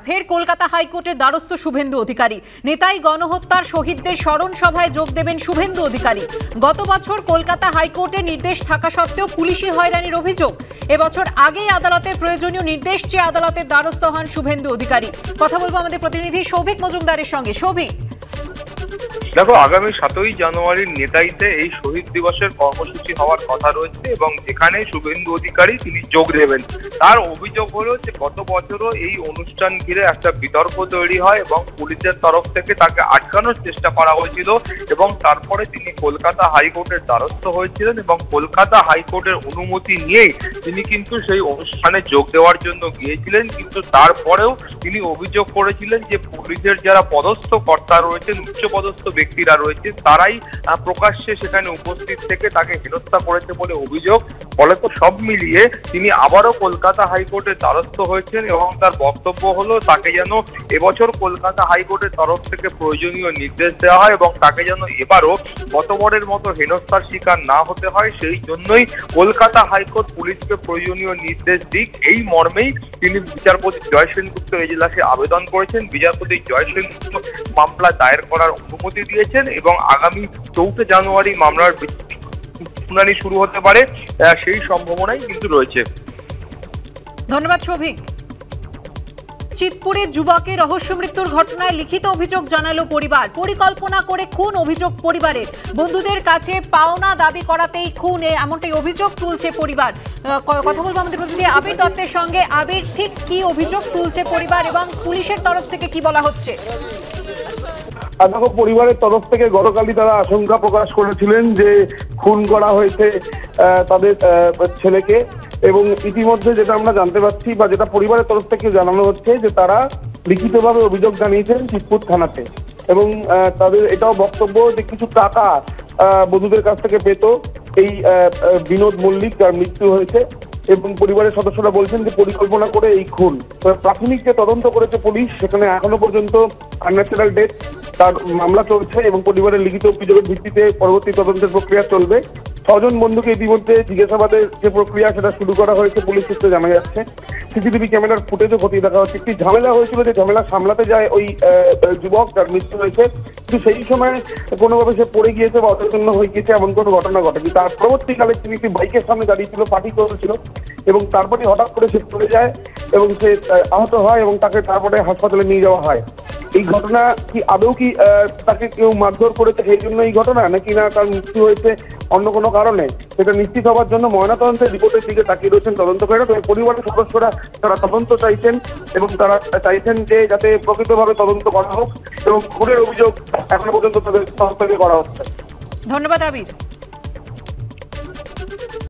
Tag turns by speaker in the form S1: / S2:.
S1: ফের কলকাতা হাইকোর্টের দ্বারস্থ শুভেন্দু অধিকারী। নেতাই গণহত্যার শহীদদের স্মরণ সভায় যোগ দেবেন শুভেন্দু অধিকারী। গত বছর কলকাতা হাইকোর্টের নির্দেশ থাকা সত্ত্বেও পুলিশি হয়রানির অভিযোগ। এবছর আগেই আদালতের প্রয়োজনীয় নির্দেশ চেয়ে আদালতের দ্বারস্থ হন শুভেন্দু অধিকারী। কথা বলবো আমাদের প্রতিনিধি সৌভিক মজুমদারের সঙ্গে। সৌভিক,
S2: দেখো, আগামী 7ই জানুয়ারির নেতাইতে এই শহীদ দিবসের কর্মসূচি হওয়ার কথা রয়েছে এবং যেখানে শুভেন্দু অধিকারী তিনি যোগ দেবেন। তার অভিযোগ হলো যে গত বছরও এই অনুষ্ঠান ঘিরে একটা বিতর্ক তৈরি হয় এবং পুলিশের তরফ থেকে তাকে আটকানোর চেষ্টা করা হয়েছিল এবং তারপরে তিনি কলকাতা হাইকোর্টের দ্বারস্থ হয়েছিলেন এবং কলকাতা হাইকোর্টের অনুমতি নিয়েই তিনি কিন্তু সেই অনুষ্ঠানে যোগ দেওয়ার জন্য গিয়েছিলেন। কিন্তু তারপরেও তিনি অভিযোগ করেছিলেন যে পুলিশের যারা পদস্থ কর্তা রয়েছেন, উচ্চপদস্থ ব্যক্তিরা রয়েছে, তারাই প্রকাশ্যে সেখানে উপস্থিত থেকে তাকে হেনস্থা করেছে বলে অভিযোগ। ফলে তো সব মিলিয়ে তিনি আবারও কলকাতা হাইকোর্টের দ্বারস্থ হয়েছেন এবং তার বক্তব্য হলো তাকে যেন এবছর কলকাতা হাইকোর্টের তরফ থেকে প্রয়োজনীয় নির্দেশ দেওয়া হয় এবং তাকে যেন এবারও গতবারের মতো হেনস্থার শিকার না হতে হয়। সেই জন্যই কলকাতা হাইকোর্ট পুলিশকে প্রয়োজনীয় নির্দেশ দিক, এই মর্মেই তিনি বিচারপতি জয় সেনগুপ্ত এজলাসে আবেদন করেছেন। বিচারপতি জয় সেনগুপ্ত মামলা দায়ের করার অনুমতি দিয়েছেন এবং আগামী 4 জানুয়ারি মামলার শুনানি শুরু হতে পারে, সেই সম্ভাবনাই কিন্তু রয়েছে।
S1: ধন্যবাদ সৌভিক। চিতপুরে যুবকের রহস্য মৃত্যুর ঘটনায় লিখিত অভিযোগ জানালো পরিবার। পরিকল্পনা করে খুন অভিযোগ পরিবারের। বন্ধুদের কাছে পাওনা দাবি করাতেই খুন, এমনটাই অভিযোগ তুলছে পরিবার। কথা বলবো আমাদের প্রতিনিধি আবির দত্তের সঙ্গে। আবির, ঠিক কি অভিযোগ তুলছে পরিবার এবং পুলিশের তরফ থেকে কি বলা হচ্ছে?
S3: দেখো, পরিবারের তরফ থেকে গতকালই তারা আশঙ্কা প্রকাশ করেছিলেন যে খুন করা হয়েছে তাদের ছেলেকে এবং ইতিমধ্যে যেটা আমরা জানতে পারছি বা যেটা পরিবারের তরফ থেকে জানানো হচ্ছে যে তারা লিখিতভাবে অভিযোগ জানিয়েছেন চিতপুর থানাতে এবং তাদের এটাও বক্তব্য যে কিছু টাকা বন্ধুদের কাছ থেকে পেত এই বিনোদ মল্লিক, যার মৃত্যু হয়েছে এবং পরিবারের সদস্যরা বলছেন যে পরিকল্পনা করে এই খুন। প্রাথমিক যে তদন্ত করেছে পুলিশ, সেখানে এখনো পর্যন্ত আনন্যাচারাল ডেথ তার মামলা চলছে এবং পরিবারের লিখিত অভিযোগের ভিত্তিতে পরবর্তী তদন্তের প্রক্রিয়া চলবে। 6 জন বন্ধুকে ইতিমধ্যে জিজ্ঞাসাবাদের যে প্রক্রিয়া সেটা শুরু করা হয়েছে পুলিশ সূত্রে জানা যাচ্ছে। সিসিটিভি ক্যামেরার ফুটেজও খতিয়ে দেখা হচ্ছে। একটি ঝামেলা হয়েছিল, যে ঝামেলা সামলাতে যায় ওই যুবক যার মৃত্যু হয়েছে, কিন্তু সেই সময় কোনোভাবে সে পড়ে গিয়েছে বা অচেতন্য হয়ে গিয়েছে এমন কোনো ঘটনা ঘটেনি। তার পরবর্তীকালে তিনি একটি বাইকের সামনে দাঁড়িয়েছিল, পার্টি চলছিল এবং তারপরে হঠাৎ করে সে পড়ে যায় এবং সে আহত হয় এবং তাকে তারপরে হাসপাতালে নিয়ে যাওয়া হয়। এই ঘটনা কি আদৌ কি তাকে কেউ মারধর করেছে সেই জন্য এই ঘটনা, নাকি না তার মৃত্যু হয়েছে অন্য কোনো কারণে, সেটা নিশ্চিত হওয়ার জন্য ময়নাতদন্তের রিপোর্টের দিকে তাকিয়ে রয়েছেন তদন্তকারীরা। তবে পরিবারের সদস্যরা তারা তদন্ত চাইছেন এবং তারা চাইছেন যে যাতে প্রকৃতভাবে তদন্ত করা হোক এবং খুনের অভিযোগ এখনো পর্যন্ত তাদের তরফ থেকে করা হচ্ছে।
S1: ধন্যবাদ আবির।